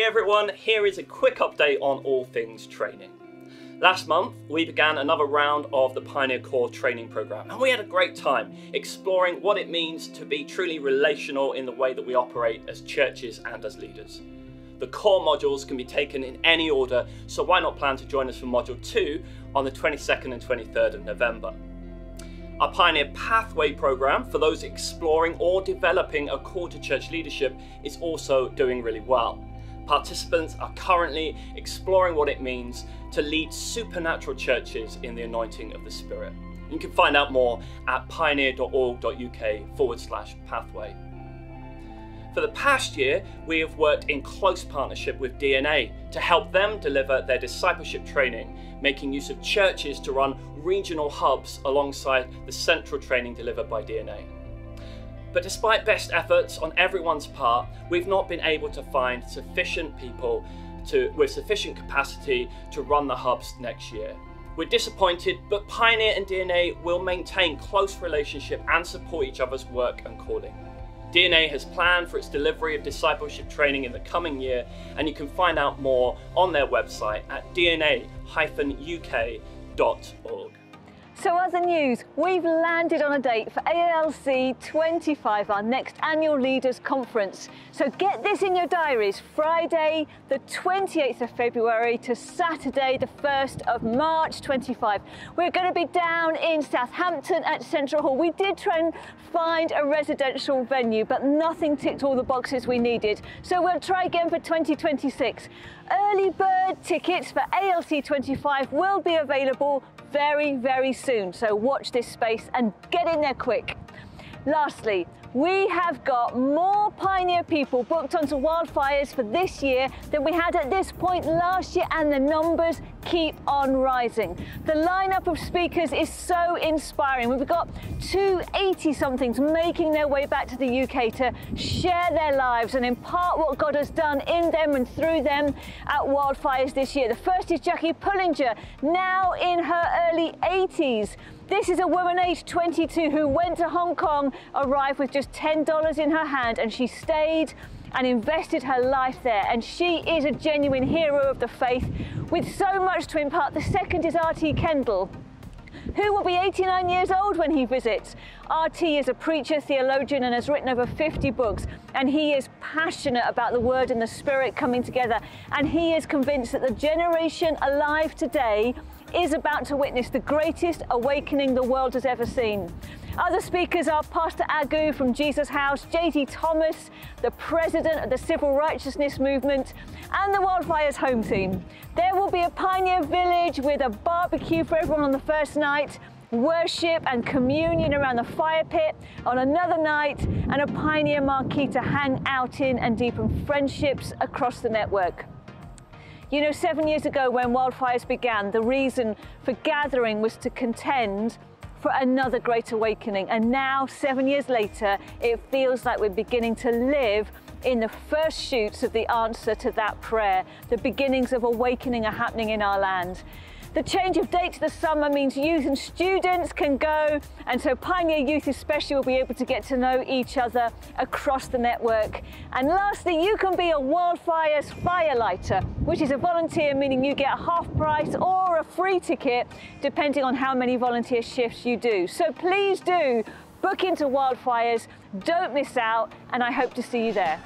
everyone, here is a quick update on all things training. Last month, we began another round of the Pioneer Core training program, and we had a great time exploring what it means to be truly relational in the way that we operate as churches and as leaders. The core modules can be taken in any order, so why not plan to join us for Module 2 on the 22nd and 23rd of November. Our Pioneer Pathway program for those exploring or developing a call to church leadership is also doing really well. Participants are currently exploring what it means to lead supernatural churches in the anointing of the Spirit. You can find out more at pioneer.org.uk/pathway. For the past year, we have worked in close partnership with DNA to help them deliver their discipleship training, making use of churches to run regional hubs alongside the central training delivered by DNA. But despite best efforts on everyone's part, we've not been able to find sufficient people with sufficient capacity to run the hubs next year. We're disappointed, but Pioneer and DNA will maintain close relationship and support each other's work and calling. DNA has planned for its delivery of discipleship training in the coming year, and you can find out more on their website at dna-uk.org. So other news, we've landed on a date for ALC 25, our next annual Leaders Conference. So get this in your diaries, Friday the 28th of February to Saturday the 1st of March 25. We're going to be down in Southampton at Central Hall. We did try and find a residential venue, but nothing ticked all the boxes we needed. So we'll try again for 2026. Early bird tickets for ALC 25 will be available very, very soon. So watch this space and get in there quick. Lastly, we have got more Pioneer people booked onto Wildfires for this year than we had at this point last year, and the numbers keep on rising. The lineup of speakers is so inspiring. We've got two 80-somethings making their way back to the UK to share their lives and impart what God has done in them and through them at Wildfires this year. The first is Jackie Pullinger, now in her early 80s. This is a woman aged 22 who went to Hong Kong, arrived with just $10 in her hand, and she stayed and invested her life there. And she is a genuine hero of the faith with so much to impart. The second is RT Kendall, who will be 89 years old when he visits. RT is a preacher, theologian, and has written over 50 books, and he is passionate about the Word and the Spirit coming together, and he is convinced that the generation alive today is about to witness the greatest awakening the world has ever seen. Other speakers are Pastor Agu from Jesus House, J.T. Thomas, the president of the Civil Righteousness Movement, and the Wildfires home team. There will be a Pioneer Village with a barbecue for everyone on the first night, worship and communion around the fire pit on another night, and a Pioneer marquee to hang out in and deepen friendships across the network. You know, 7 years ago when Wildfires began, the reason for gathering was to contend for another great awakening. And now, 7 years later, it feels like we're beginning to live in the first shoots of the answer to that prayer. The beginnings of awakening are happening in our land. The change of date to the summer means youth and students can go, and so Pioneer Youth especially will be able to get to know each other across the network. And lastly, you can be a Wildfires firelighter, which is a volunteer, meaning you get a half price or a free ticket, depending on how many volunteer shifts you do. So please do book into Wildfires, don't miss out, and I hope to see you there.